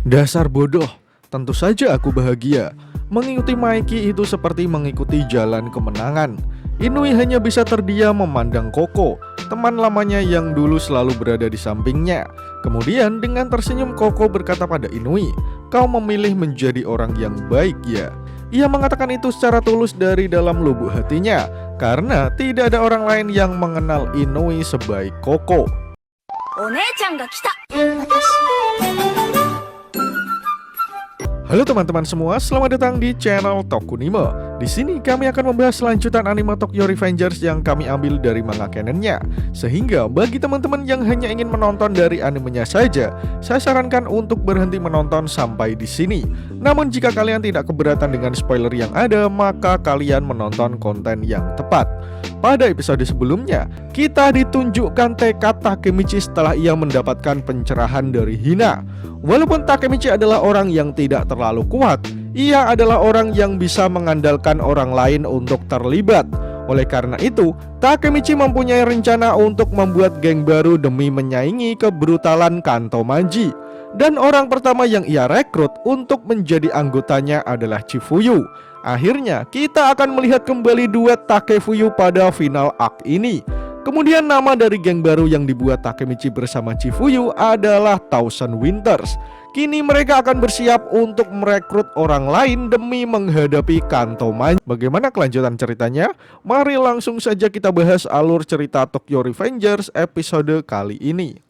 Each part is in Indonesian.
Dasar bodoh, tentu saja aku bahagia. Mengikuti Mikey itu seperti mengikuti jalan kemenangan. Inui hanya bisa terdiam memandang Koko, teman lamanya yang dulu selalu berada di sampingnya. Kemudian dengan tersenyum Koko berkata pada Inui, "Kau memilih menjadi orang yang baik ya." Ia mengatakan itu secara tulus dari dalam lubuk hatinya, karena tidak ada orang lain yang mengenal Inui sebaik Koko. Halo teman-teman semua, selamat datang di channel Tokunime. Di sini kami akan membahas lanjutan anime Tokyo Revengers yang kami ambil dari manga canonnya. Sehingga bagi teman-teman yang hanya ingin menonton dari animenya saja, saya sarankan untuk berhenti menonton sampai di sini. Namun jika kalian tidak keberatan dengan spoiler yang ada, maka kalian menonton konten yang tepat. Pada episode sebelumnya, kita ditunjukkan tekad Takemichi setelah ia mendapatkan pencerahan dari Hina. Walaupun Takemichi adalah orang yang tidak terlalu kuat, ia adalah orang yang bisa mengandalkan orang lain untuk terlibat. Oleh karena itu, Takemichi mempunyai rencana untuk membuat geng baru demi menyaingi kebrutalan Kanto Manji. Dan orang pertama yang ia rekrut untuk menjadi anggotanya adalah Chifuyu. Akhirnya, kita akan melihat kembali duet Takefuyu pada final arc ini. Kemudian nama dari geng baru yang dibuat Takemichi bersama Chifuyu adalah Thousand Winters. Kini mereka akan bersiap untuk merekrut orang lain demi menghadapi Kanto Manji. Bagaimana kelanjutan ceritanya? Mari langsung saja kita bahas alur cerita Tokyo Revengers episode kali ini.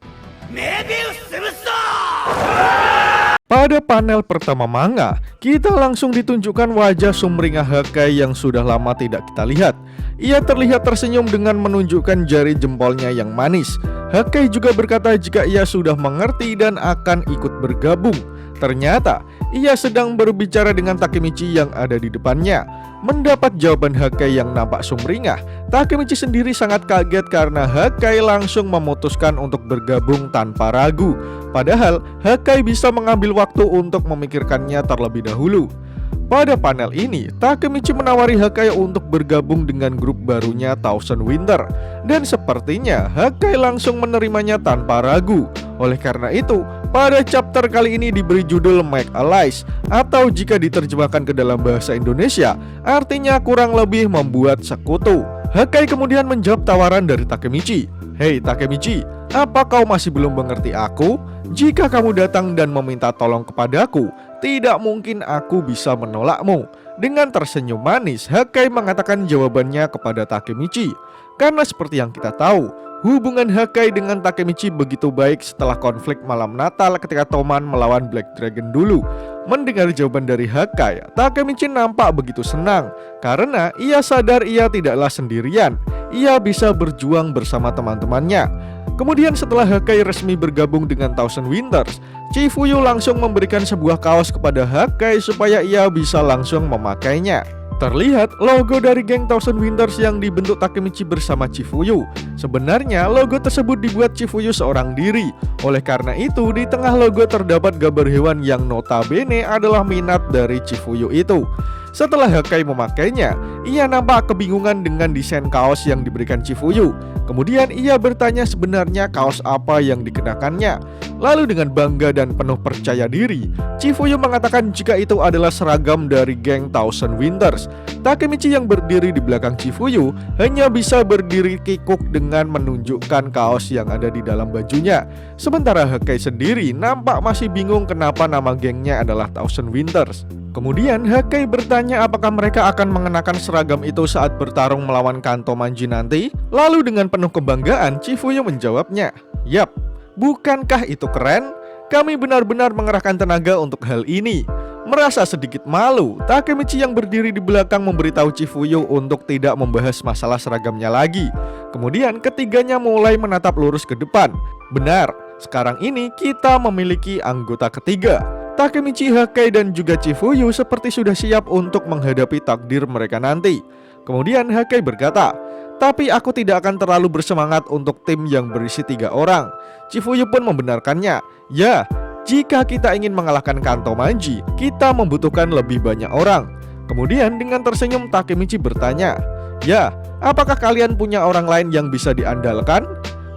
Pada panel pertama manga, kita langsung ditunjukkan wajah sumringah Hakai yang sudah lama tidak kita lihat. Ia terlihat tersenyum dengan menunjukkan jari jempolnya yang manis. Hakai juga berkata jika ia sudah mengerti dan akan ikut bergabung. Ternyata, ia sedang berbicara dengan Takemichi yang ada di depannya. Mendapat jawaban Hakai yang nampak sumringah, Takemichi sendiri sangat kaget karena Hakai langsung memutuskan untuk bergabung tanpa ragu. Padahal, Hakai bisa mengambil waktu untuk memikirkannya terlebih dahulu. Pada panel ini, Takemichi menawari Hakai untuk bergabung dengan grup barunya Thousand Winter. Dan sepertinya Hakai langsung menerimanya tanpa ragu. Oleh karena itu, pada chapter kali ini diberi judul Make Allies, atau jika diterjemahkan ke dalam bahasa Indonesia, artinya kurang lebih membuat sekutu. Hakai kemudian menjawab tawaran dari Takemichi. "Hei Takemichi, apa kau masih belum mengerti aku? Jika kamu datang dan meminta tolong kepadaku, tidak mungkin aku bisa menolakmu." Dengan tersenyum manis, Hakai mengatakan jawabannya kepada Takemichi. Karena seperti yang kita tahu, hubungan Hakai dengan Takemichi begitu baik setelah konflik malam Natal ketika Toman melawan Black Dragon dulu. Mendengar jawaban dari Hakai, Takemichi nampak begitu senang karena ia sadar ia tidaklah sendirian. Ia bisa berjuang bersama teman-temannya. Kemudian setelah Hakai resmi bergabung dengan Thousand Winters, Chifuyu langsung memberikan sebuah kaos kepada Hakai supaya ia bisa langsung memakainya. Terlihat logo dari geng Thousand Winters yang dibentuk Takemichi bersama Chifuyu. Sebenarnya logo tersebut dibuat Chifuyu seorang diri. Oleh karena itu, di tengah logo terdapat gambar hewan yang notabene adalah minat dari Chifuyu itu. Setelah Hakai memakainya, ia nampak kebingungan dengan desain kaos yang diberikan Chifuyu. Kemudian ia bertanya sebenarnya kaos apa yang dikenakannya. Lalu dengan bangga dan penuh percaya diri, Chifuyu mengatakan jika itu adalah seragam dari geng Thousand Winters. Takemichi yang berdiri di belakang Chifuyu hanya bisa berdiri kikuk dengan menunjukkan kaos yang ada di dalam bajunya. Sementara Hakai sendiri nampak masih bingung kenapa nama gengnya adalah Thousand Winters. Kemudian Hakai bertanya apakah mereka akan mengenakan seragam itu saat bertarung melawan Kanto Manji nanti. Lalu dengan penuh kebanggaan, Chifuyu menjawabnya, "Yap, bukankah itu keren? Kami benar-benar mengerahkan tenaga untuk hal ini." Merasa sedikit malu, Takemichi yang berdiri di belakang memberitahu Chifuyu untuk tidak membahas masalah seragamnya lagi. Kemudian ketiganya mulai menatap lurus ke depan. Benar, sekarang ini kita memiliki anggota ketiga. Takemichi, Hakai, dan juga Chifuyu seperti sudah siap untuk menghadapi takdir mereka nanti. Kemudian Hakai berkata, "Tapi aku tidak akan terlalu bersemangat untuk tim yang berisi 3 orang." Chifuyu pun membenarkannya. "Ya, jika kita ingin mengalahkan Kanto Manji, kita membutuhkan lebih banyak orang." Kemudian dengan tersenyum Takemichi bertanya, "Ya, apakah kalian punya orang lain yang bisa diandalkan?"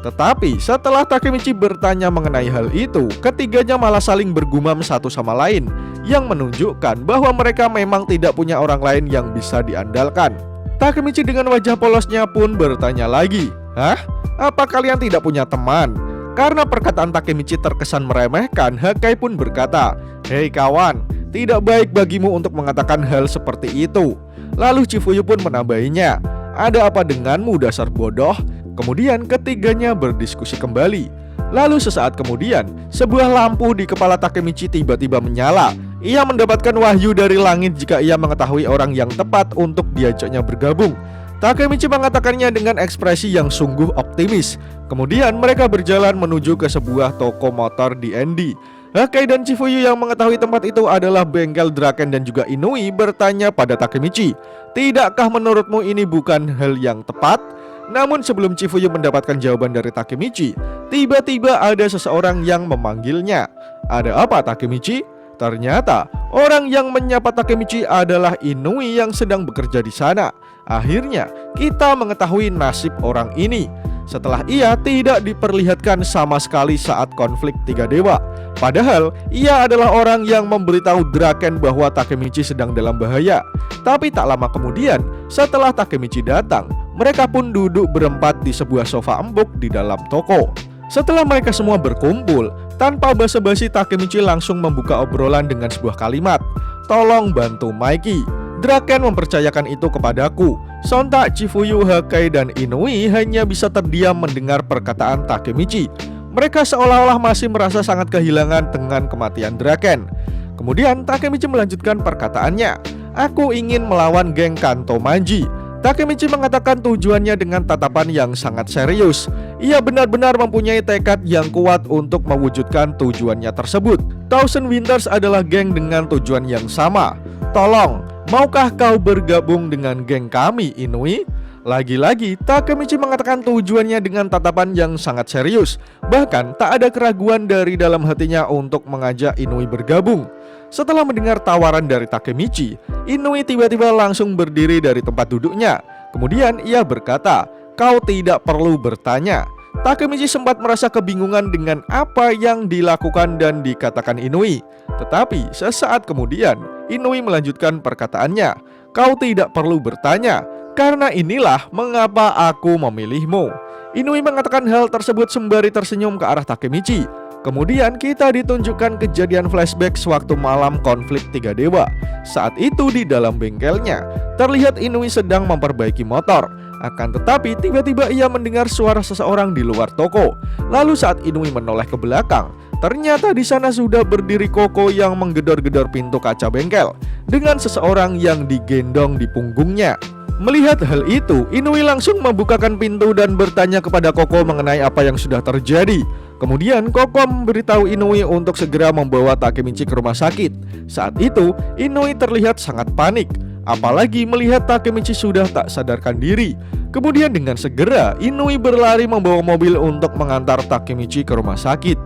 Tetapi setelah Takemichi bertanya mengenai hal itu, ketiganya malah saling bergumam satu sama lain, yang menunjukkan bahwa mereka memang tidak punya orang lain yang bisa diandalkan. Takemichi dengan wajah polosnya pun bertanya lagi, "Hah? Apa kalian tidak punya teman?" Karena perkataan Takemichi terkesan meremehkan, Hakai pun berkata, "Hei kawan, tidak baik bagimu untuk mengatakan hal seperti itu." Lalu Chifuyu pun menambahinya, "Ada apa denganmu dasar bodoh?" Kemudian ketiganya berdiskusi kembali. Lalu sesaat kemudian, sebuah lampu di kepala Takemichi tiba-tiba menyala. Ia mendapatkan wahyu dari langit jika ia mengetahui orang yang tepat untuk diajaknya bergabung. Takemichi mengatakannya dengan ekspresi yang sungguh optimis. Kemudian mereka berjalan menuju ke sebuah toko motor di Endi. Hakai dan Chifuyu yang mengetahui tempat itu adalah bengkel Draken dan juga Inui bertanya pada Takemichi, "Tidakkah menurutmu ini bukan hal yang tepat?" Namun sebelum Chifuyu mendapatkan jawaban dari Takemichi, tiba-tiba ada seseorang yang memanggilnya. "Ada apa, Takemichi?" Ternyata orang yang menyapa Takemichi adalah Inui yang sedang bekerja di sana. Akhirnya kita mengetahui nasib orang ini setelah ia tidak diperlihatkan sama sekali saat konflik tiga dewa. Padahal ia adalah orang yang memberitahu Draken bahwa Takemichi sedang dalam bahaya. Tapi tak lama kemudian, setelah Takemichi datang, mereka pun duduk berempat di sebuah sofa empuk di dalam toko. Setelah mereka semua berkumpul, tanpa basa-basi Takemichi langsung membuka obrolan dengan sebuah kalimat, "Tolong bantu Mikey." Draken mempercayakan itu kepadaku. Sontak Chifuyu, Hakai, dan Inui hanya bisa terdiam mendengar perkataan Takemichi. Mereka seolah-olah masih merasa sangat kehilangan dengan kematian Draken. Kemudian Takemichi melanjutkan perkataannya, "Aku ingin melawan geng Kanto Manji." Takemichi mengatakan tujuannya dengan tatapan yang sangat serius. Ia benar-benar mempunyai tekad yang kuat untuk mewujudkan tujuannya tersebut. Thousand Winters adalah geng dengan tujuan yang sama. "Tolong, maukah kau bergabung dengan geng kami, Inui?" Lagi-lagi, Takemichi mengatakan tujuannya dengan tatapan yang sangat serius. Bahkan, tak ada keraguan dari dalam hatinya untuk mengajak Inui bergabung. Setelah mendengar tawaran dari Takemichi, Inui tiba-tiba langsung berdiri dari tempat duduknya. Kemudian ia berkata, "Kau tidak perlu bertanya." Takemichi sempat merasa kebingungan dengan apa yang dilakukan dan dikatakan Inui. Tetapi sesaat kemudian, Inui melanjutkan perkataannya, "Kau tidak perlu bertanya, karena inilah mengapa aku memilihmu." Inui mengatakan hal tersebut sembari tersenyum ke arah Takemichi. Kemudian kita ditunjukkan kejadian flashback sewaktu malam konflik tiga dewa. Saat itu di dalam bengkelnya, terlihat Inui sedang memperbaiki motor. Akan tetapi tiba-tiba ia mendengar suara seseorang di luar toko. Lalu saat Inui menoleh ke belakang, ternyata di sana sudah berdiri Koko yang menggedor-gedor pintu kaca bengkel dengan seseorang yang digendong di punggungnya. Melihat hal itu, Inui langsung membukakan pintu dan bertanya kepada Koko mengenai apa yang sudah terjadi. Kemudian Koko memberitahu Inui untuk segera membawa Takemichi ke rumah sakit. Saat itu, Inui terlihat sangat panik, apalagi melihat Takemichi sudah tak sadarkan diri. Kemudian dengan segera, Inui berlari membawa mobil untuk mengantar Takemichi ke rumah sakit.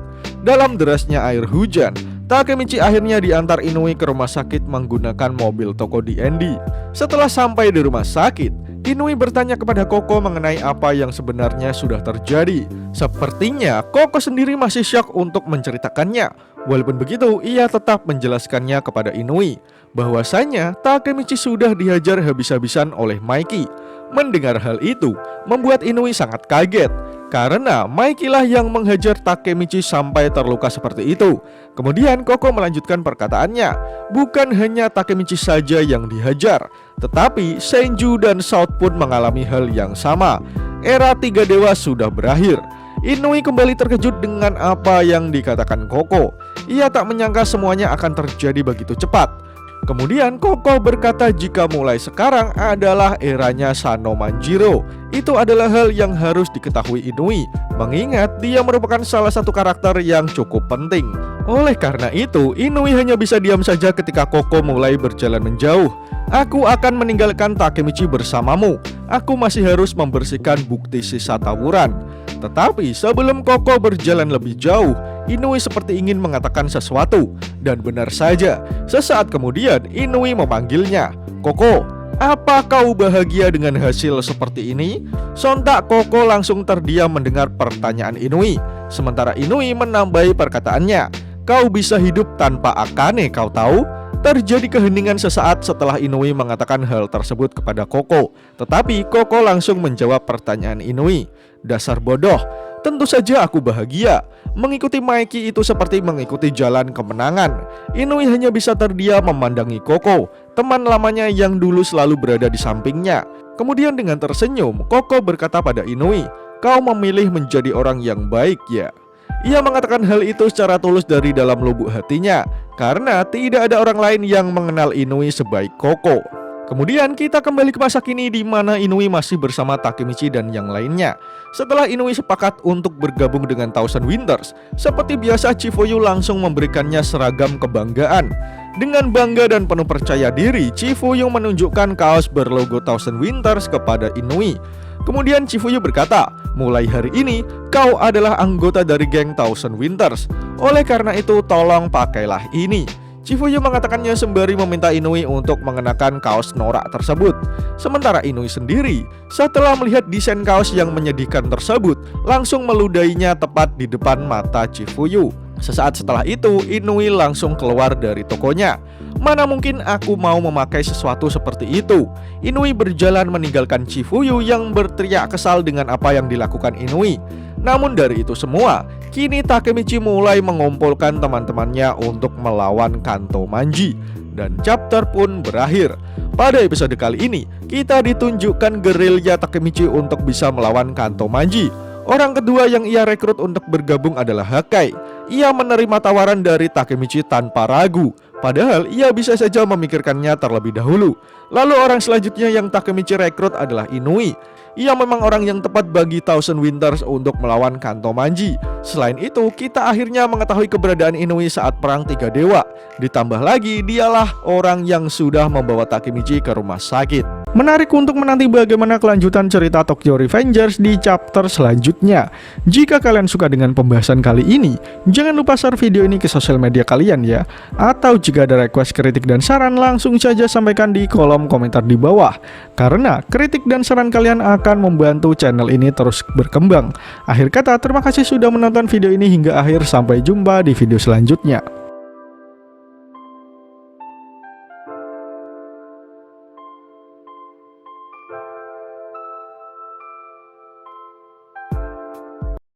Dalam derasnya air hujan, Takemichi akhirnya diantar Inui ke rumah sakit menggunakan mobil toko di Endi. Setelah sampai di rumah sakit, Inui bertanya kepada Koko mengenai apa yang sebenarnya sudah terjadi. Sepertinya Koko sendiri masih syok untuk menceritakannya. Walaupun begitu, ia tetap menjelaskannya kepada Inui bahwasanya Takemichi sudah dihajar habis-habisan oleh Mikey. Mendengar hal itu, membuat Inui sangat kaget karena Mikey lah yang menghajar Takemichi sampai terluka seperti itu. Kemudian Koko melanjutkan perkataannya, bukan hanya Takemichi saja yang dihajar, tetapi Senju dan South pun mengalami hal yang sama. Era tiga dewa sudah berakhir. Inui kembali terkejut dengan apa yang dikatakan Koko. Ia tak menyangka semuanya akan terjadi begitu cepat. Kemudian Koko berkata jika mulai sekarang adalah eranya Sano Manjiro. Itu adalah hal yang harus diketahui Inui, mengingat dia merupakan salah satu karakter yang cukup penting. Oleh karena itu, Inui hanya bisa diam saja ketika Koko mulai berjalan menjauh. "Aku akan meninggalkan Takemichi bersamamu. Aku masih harus membersihkan bukti sisa tawuran." Tetapi sebelum Koko berjalan lebih jauh, Inui seperti ingin mengatakan sesuatu. Dan benar saja, sesaat kemudian Inui memanggilnya, "Koko, Apa kau bahagia dengan hasil seperti ini? Sontak Koko langsung terdiam mendengar pertanyaan Inui. Sementara Inui menambahi perkataannya, kau bisa hidup tanpa Akane, kau tahu? Terjadi keheningan sesaat setelah Inui mengatakan hal tersebut kepada Koko. Tetapi Koko langsung menjawab pertanyaan Inui. Dasar bodoh, tentu saja aku bahagia. Mengikuti Maeki itu seperti mengikuti jalan kemenangan. Inui hanya bisa terdiam memandangi Koko, teman lamanya yang dulu selalu berada di sampingnya. Kemudian dengan tersenyum, Koko berkata pada Inui, kau memilih menjadi orang yang baik ya. Ia mengatakan hal itu secara tulus dari dalam lubuk hatinya, karena tidak ada orang lain yang mengenal Inui sebaik Koko. Kemudian kita kembali ke masa kini di mana Inui masih bersama Takemichi dan yang lainnya. Setelah Inui sepakat untuk bergabung dengan Thousand Winters, seperti biasa Chifuyu langsung memberikannya seragam kebanggaan. Dengan bangga dan penuh percaya diri, Chifuyu menunjukkan kaos berlogo Thousand Winters kepada Inui. Kemudian Chifuyu berkata, mulai hari ini kau adalah anggota dari geng Thousand Winters. Oleh karena itu tolong pakailah ini. Chifuyu mengatakannya sembari meminta Inui untuk mengenakan kaos norak tersebut. Sementara Inui sendiri, setelah melihat desain kaos yang menyedihkan tersebut, langsung meludahinya tepat di depan mata Chifuyu. Sesaat setelah itu, Inui langsung keluar dari tokonya. Mana mungkin aku mau memakai sesuatu seperti itu? Inui berjalan meninggalkan Chifuyu yang berteriak kesal dengan apa yang dilakukan Inui. Namun dari itu semua, kini Takemichi mulai mengumpulkan teman-temannya untuk melawan Kanto Manji. Dan chapter pun berakhir. Pada episode kali ini, kita ditunjukkan gerilya Takemichi untuk bisa melawan Kanto Manji. Orang kedua yang ia rekrut untuk bergabung adalah Hakai. Ia menerima tawaran dari Takemichi tanpa ragu. Padahal ia bisa saja memikirkannya terlebih dahulu. Lalu orang selanjutnya yang Takemichi rekrut adalah Inui. Ia memang orang yang tepat bagi Thousand Winters untuk melawan Kanto Manji. Selain itu, kita akhirnya mengetahui keberadaan Inui saat perang Tiga Dewa. Ditambah lagi, dialah orang yang sudah membawa Takemichi ke rumah sakit. Menarik untuk menanti bagaimana kelanjutan cerita Tokyo Revengers di chapter selanjutnya. Jika kalian suka dengan pembahasan kali ini, jangan lupa share video ini ke sosial media kalian ya. Atau jika ada request, kritik, dan saran, langsung saja sampaikan di kolom komentar di bawah. Karena kritik dan saran kalian akan membantu channel ini terus berkembang. Akhir kata, terima kasih sudah menonton video ini hingga akhir. Sampai jumpa di video selanjutnya.